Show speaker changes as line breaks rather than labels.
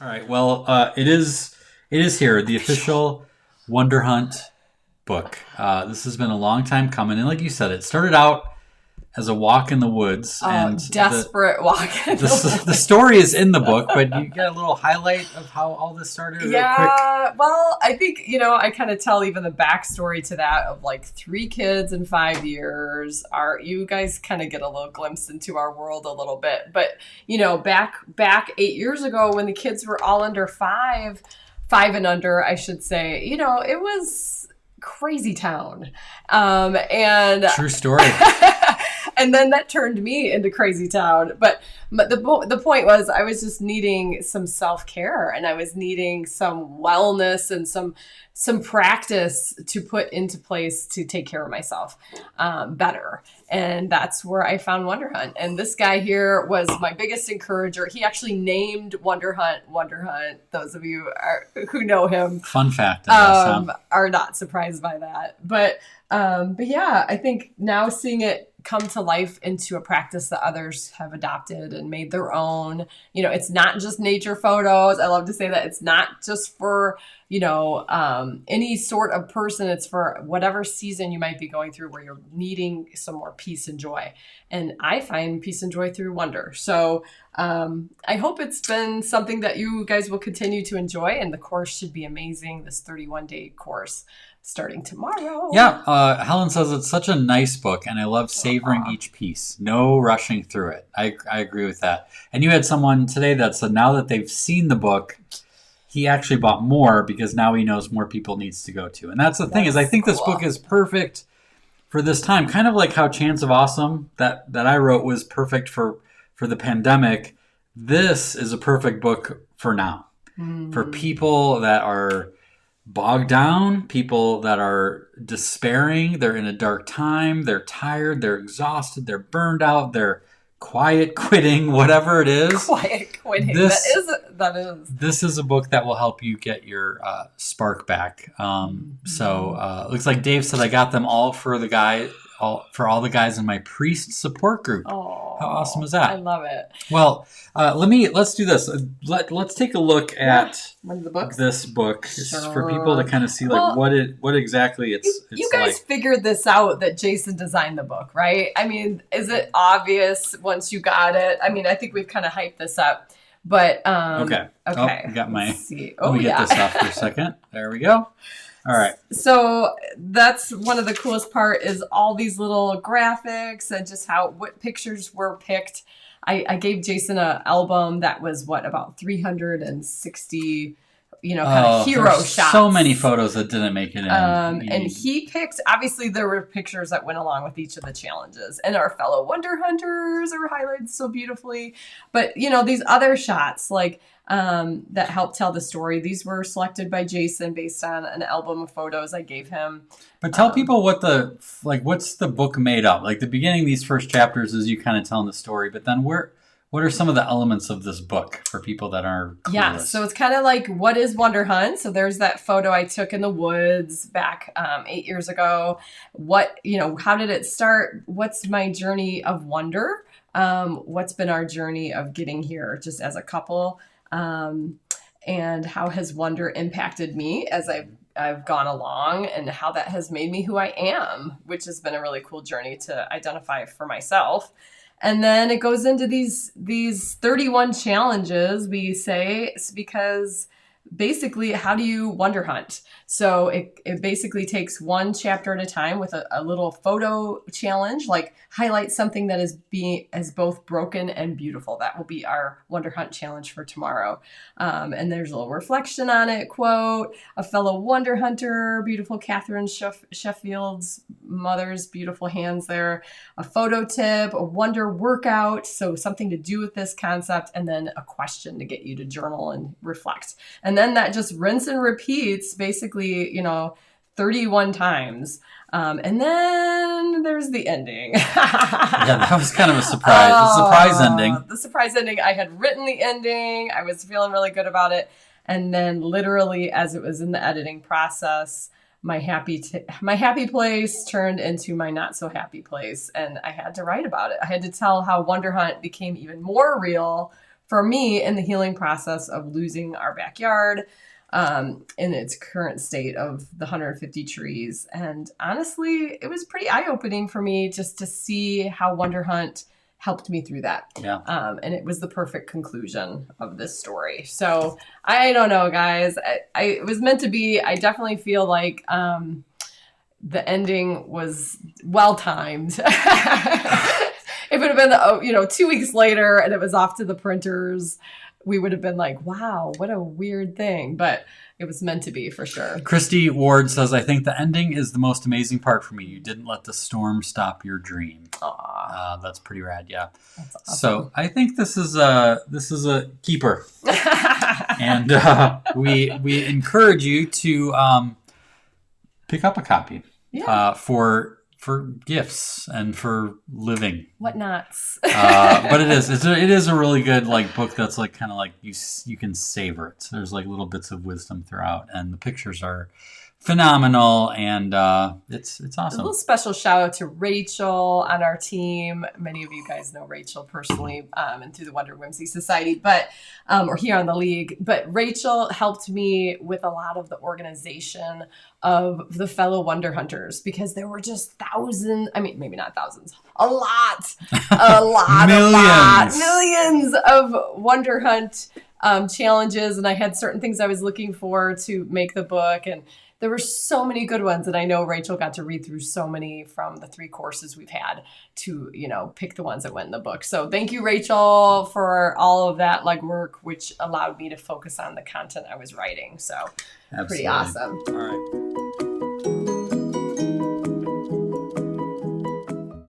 All right. Well, it is here, the official Wonderhunt book. This has been a long time coming, and like you said, it started out as a walk in the woods, and
Desperate walk in
the story is in the book, but you get a little highlight of how all this started. Real quick.
Well, I think, I kind of tell even the backstory to that of like 3 kids in 5 years. You guys kind of get a little glimpse into our world a little bit. But, back 8 years ago when the kids were all under 5 and under, I should say, it was crazy town. And
True story.
and then that turned me into crazy town. But the point was, I was just needing some self-care, and I was needing some wellness and some practice to put into place to take care of myself better. And that's where I found Wonderhunt. And this guy here was my biggest encourager. He actually named Wonderhunt. Those of you who know him,
fun fact,
are not surprised by that. But yeah, I think now seeing it come to life into a practice that others have adopted and made their own. It's not just nature photos. I love to say that it's not just for, any sort of person. It's for whatever season you might be going through where you're needing some more peace and joy. And I find peace and joy through wonder. So I hope it's been something that you guys will continue to enjoy. And the course should be amazing. This 31-day course starting tomorrow.
Yeah, Helen says it's such a nice book, and I love savoring each piece. No rushing through it. I agree with that. And you had someone today that said now that they've seen the book, he actually bought more because now he knows more people needs to go to. And that's the thing is I think this book is perfect for this time. Kind of like how Chance of Awesome that I wrote was perfect for the pandemic. This is a perfect book for now. For people that are bogged down, people that are despairing, they're in a dark time, they're tired, they're exhausted, they're burned out, they're quiet quitting, whatever it is.
Quiet quitting. That is.
This is a book that will help you get your spark back. So looks like Dave said I got them all for the guy. For all the guys in my priest support group.
Oh,
how awesome is that?
I love it.
Well, let's do this. Let's take a look at
one of the books.
This book for people to kind of see what exactly it's.
You guys figured this out that Jason designed the book, right? I mean, is it obvious once you got it? I mean, I think we've kind of hyped this up, but
okay.
I
got my.
Let me
get this off for a second. There we go. All right.
So that's one of the coolest part is all these little graphics and just what pictures were picked. I gave Jason an album that was about 360, kind of hero shots.
So many photos that didn't make it in.
And he picked, obviously there were pictures that went along with each of the challenges, and our fellow Wonder Hunters are highlighted so beautifully. But, these other shots, that help tell the story. These were selected by Jason based on an album of photos I gave him.
But tell people what's the book made of? Like the beginning, these first chapters is you kind of telling the story, but then what are some of the elements of this book for people that are clueless?
Yeah, so it's kind of like, what is Wonderhunt? So there's that photo I took in the woods back 8 years ago. How did it start? What's my journey of wonder? What's been our journey of getting here just as a couple? And how has wonder impacted me as I've gone along, and how that has made me who I am, which has been a really cool journey to identify for myself. And then it goes into these 31 challenges, we say, because basically, how do you wonder hunt? So it basically takes one chapter at a time with a little photo challenge, like highlight something that is both broken and beautiful. That will be our Wonder Hunt challenge for tomorrow. And there's a little reflection on it, quote, a fellow Wonder Hunter, beautiful Catherine Sheffield's mother's beautiful hands there, a photo tip, a wonder workout, so something to do with this concept, and then a question to get you to journal and reflect. And then that just rinse and repeats basically, 31 times. And then there's the ending.
Yeah, that was kind of a surprise. A surprise ending.
The surprise ending. I had written the ending. I was feeling really good about it. And then literally as it was in the editing process, my happy place turned into my not so happy place. And I had to write about it. I had to tell how Wonder Hunt became even more real for me in the healing process of losing our backyard in its current state of the 150 trees. And honestly, it was pretty eye-opening for me just to see how Wonderhunt helped me through that.
Yeah.
And it was the perfect conclusion of this story. So I don't know, guys. It was meant to be. I definitely feel like the ending was well-timed. If it had been, 2 weeks later and it was off to the printers, we would have been like, wow, what a weird thing. But it was meant to be for sure.
Christy Ward says, I think the ending is the most amazing part for me. You didn't let the storm stop your dream. That's pretty rad. Yeah. That's awesome. So I think this is a keeper. And we encourage you to pick up a copy for gifts and for living
whatnots.
But it is a really good book that's kind of you can savor it. So there's little bits of wisdom throughout, and the pictures are phenomenal, and it's awesome.
A little special shout out to Rachel on our team. Many of you guys know Rachel personally and through the Wonder Whimsy Society, but or here on the league. But Rachel helped me with a lot of the organization of the fellow Wonder Hunters, because there were just thousands. I mean, maybe not thousands. A lot, millions of Wonder Hunt challenges, and I had certain things I was looking for to make the book, and there were so many good ones, and I know Rachel got to read through so many from the 3 courses we've had to, pick the ones that went in the book. So thank you, Rachel, for all of that legwork, which allowed me to focus on the content I was writing. So Absolutely. Pretty awesome.
All right.